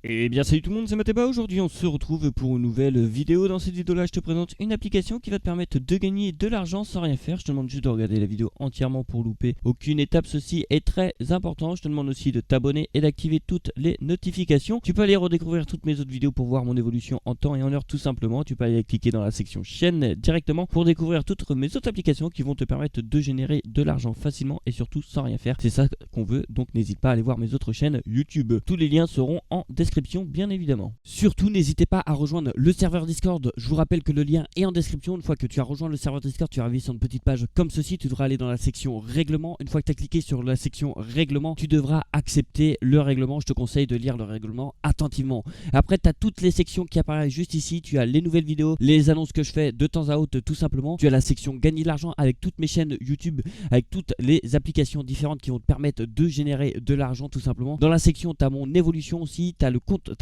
Eh bien salut tout le monde, c'est Mateba. Aujourd'hui on se retrouve pour une nouvelle vidéo. Dans cette vidéo là je te présente une application qui va te permettre de gagner de l'argent sans rien faire. Je te demande juste de regarder la vidéo entièrement pour louper aucune étape, ceci est très important. Je te demande aussi de t'abonner et d'activer toutes les notifications. Tu peux aller redécouvrir toutes mes autres vidéos pour voir mon évolution en temps et en heure tout simplement. Tu peux aller cliquer dans la section chaîne directement pour découvrir toutes mes autres applications qui vont te permettre de générer de l'argent facilement et surtout sans rien faire. C'est ça qu'on veut, donc n'hésite pas à aller voir mes autres chaînes YouTube. Tous les liens seront en description bien évidemment. Surtout n'hésitez pas à rejoindre le serveur Discord. Je vous rappelle que le lien est en description. Une fois que tu as rejoint le serveur Discord, tu vas arriver sur une petite page comme ceci. Tu devras aller dans la section règlement. Une fois que tu as cliqué sur la section règlement, tu devras accepter le règlement. Je te conseille de lire le règlement attentivement. Après tu as toutes les sections qui apparaissent juste ici. Tu as les nouvelles vidéos, les annonces que je fais de temps à autre tout simplement. Tu as la section gagner de l'argent avec toutes mes chaînes YouTube, avec toutes les applications différentes qui vont te permettre de générer de l'argent tout simplement. Dans la section tu as mon évolution aussi, tu as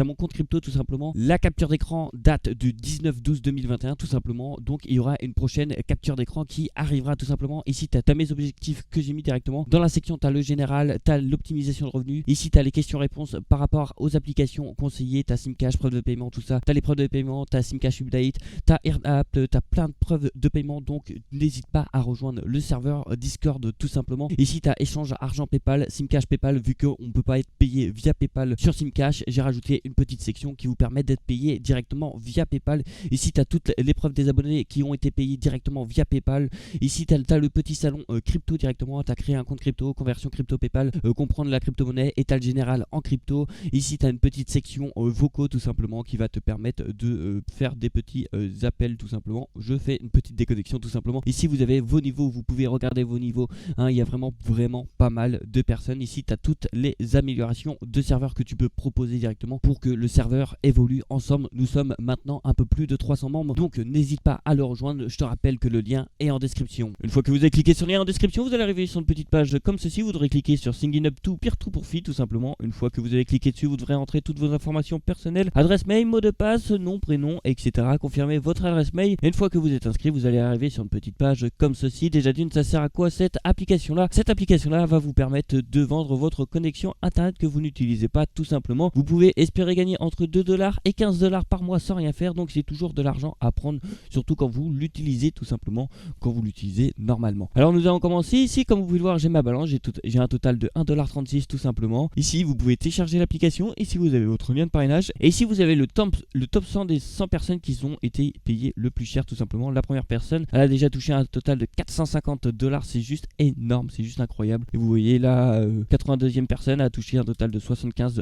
mon compte crypto tout simplement. La capture d'écran date du 19/12/2021 tout simplement. Donc il y aura une prochaine capture d'écran qui arrivera tout simplement. Ici tu as mes objectifs que j'ai mis directement. Dans la section tu as le général, tu as l'optimisation de revenus. Ici tu as les questions-réponses par rapport aux applications conseillées. Tu as Simcash, preuve de paiement, tout ça. Tu as les preuves de paiement, tu as Simcash Update, tu as AirApp, tu as plein de preuves de paiement. Donc n'hésite pas à rejoindre le serveur Discord tout simplement. Ici tu as échange argent PayPal, Simcash PayPal. Vu qu'on ne peut pas être payé via PayPal sur Simcash, j'ai rajouté une petite section qui vous permet d'être payé directement via PayPal. Ici tu as toutes les preuves des abonnés qui ont été payés directement via PayPal. Ici tu as le petit salon crypto directement. Tu as créé un compte crypto, conversion crypto PayPal, comprendre la crypto-monnaie, et tu as le général en crypto. Ici tu as une petite section vocaux tout simplement qui va te permettre de faire des petits appels tout simplement. Je fais une petite déconnexion tout simplement. Ici vous avez vos niveaux, vous pouvez regarder vos niveaux, hein, il y a vraiment pas mal de personnes. Ici tu as toutes les améliorations de serveurs que tu peux proposer directement pour que le serveur évolue ensemble. Nous sommes maintenant un peu plus de 300 membres, donc n'hésite pas à le rejoindre. Je te rappelle que le lien est en description. Une fois que vous avez cliqué sur le lien en description, vous allez arriver sur une petite page comme ceci. Vous devrez cliquer sur Sign Up to Peer to Profit tout simplement. Une fois que vous avez cliqué dessus, vous devrez entrer toutes vos informations personnelles, adresse mail, mot de passe, nom, prénom, etc. Confirmez votre adresse mail. Et une fois que vous êtes inscrit, vous allez arriver sur une petite page comme ceci. Déjà d'une, ça sert à quoi cette application là? Cette application là va vous permettre de vendre votre connexion internet que vous n'utilisez pas tout simplement. Vous pouvez espérer gagner entre 2$ et 15$ par mois sans rien faire, donc c'est toujours de l'argent à prendre, surtout quand vous l'utilisez tout simplement, quand vous l'utilisez normalement. Alors nous allons commencer. Ici comme vous pouvez le voir, j'ai ma balance, j'ai un total de 1,36$ tout simplement. Ici vous pouvez télécharger l'application. Ici vous avez votre lien de parrainage, et ici vous avez le top 100 des 100 personnes qui ont été payées le plus cher tout simplement. La première personne, elle a déjà touché un total de 450$, c'est juste énorme, c'est juste incroyable. Et vous voyez là, 82e personne a touché un total de 75$,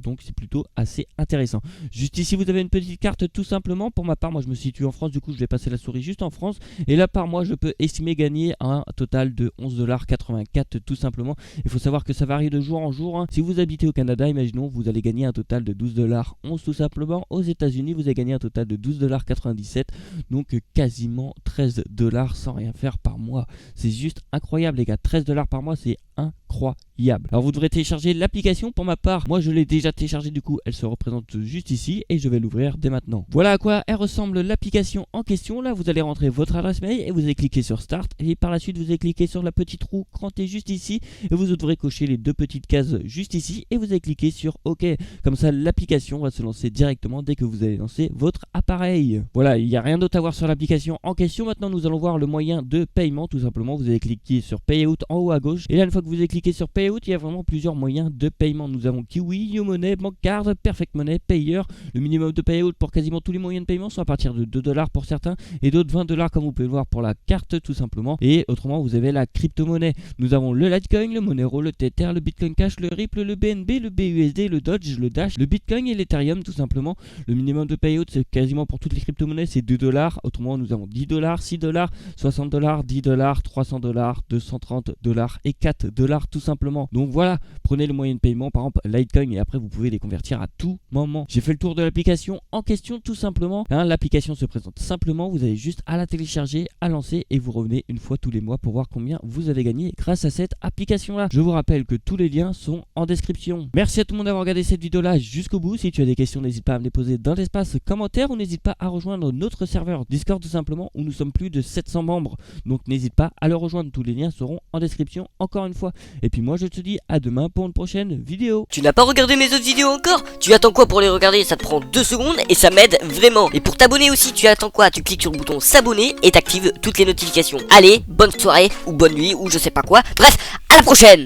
donc c'est plutôt assez intéressant. Juste ici vous avez une petite carte tout simplement. Pour ma part, moi je me situe en France, du coup je vais passer la souris juste en France, et là par mois je peux estimer gagner un total de 11,84$ tout simplement. Il faut savoir que ça varie de jour en jour, hein. Si vous habitez au Canada, imaginons vous allez gagner un total de 12,11$ tout simplement. Aux États-Unis vous allez gagner un total de 12,97$, donc quasiment 13$ sans rien faire par mois. C'est juste incroyable les gars, 13$ par mois, c'est incroyable. Alors vous devrez télécharger l'application. Pour ma part, moi je l'ai déjà téléchargée, du coup elle se représente juste ici et je vais l'ouvrir dès maintenant. Voilà à quoi elle ressemble l'application en question. Là vous allez rentrer votre adresse mail et vous allez cliquer sur Start, et par la suite vous allez cliquer sur la petite roue crantée juste ici et vous devrez cocher les deux petites cases juste ici et vous allez cliquer sur OK. Comme ça l'application va se lancer directement dès que vous allez lancer votre appareil. Voilà, il n'y a rien d'autre à voir sur l'application en question. Maintenant nous allons voir le moyen de paiement tout simplement. Vous allez cliquer sur Payout en haut à gauche, et là une fois que vous avez cliqué sur Payout, il y a vraiment plusieurs moyens de paiement. Nous avons Kiwi, YoMoney, Bankcard, Perfect Money, Payer. Le minimum de payout pour quasiment tous les moyens de paiement sont à partir de 2$ pour certains, et d'autres 20$ comme vous pouvez le voir pour la carte tout simplement. Et autrement vous avez la crypto-monnaie. Nous avons le Litecoin, le Monero, le Tether, le Bitcoin Cash, le Ripple, le BNB, le BUSD, le Dodge, le Dash, le Bitcoin et l'Ethereum tout simplement. Le minimum de payout c'est quasiment pour toutes les crypto-monnaies, c'est 2$. Autrement nous avons 10$, 6$, 60$, 10$, 300$, 230$ et 4$ tout simplement. Donc voilà, prenez le moyen de paiement, par exemple Litecoin, et après vous pouvez les convertir à tout moment. J'ai fait le tour de l'application en question tout simplement, hein, l'application se présente simplement, vous avez juste à la télécharger, à lancer, et vous revenez une fois tous les mois pour voir combien vous avez gagné grâce à cette application là. Je vous rappelle que tous les liens sont en description. Merci à tout le monde d'avoir regardé cette vidéo là jusqu'au bout. Si tu as des questions, n'hésite pas à me les poser dans l'espace commentaire, ou n'hésite pas à rejoindre notre serveur Discord tout simplement, où nous sommes plus de 700 membres, donc n'hésite pas à le rejoindre. Tous les liens seront en description encore une fois. Et puis moi je je te dis à demain pour une prochaine vidéo. Tu n'as pas regardé mes autres vidéos encore? Tu attends quoi pour les regarder? Ça te prend 2 secondes et ça m'aide vraiment. Et pour t'abonner aussi, tu attends quoi? Tu cliques sur le bouton s'abonner et t'actives toutes les notifications. Allez, bonne soirée ou bonne nuit ou je sais pas quoi. Bref, à la prochaine!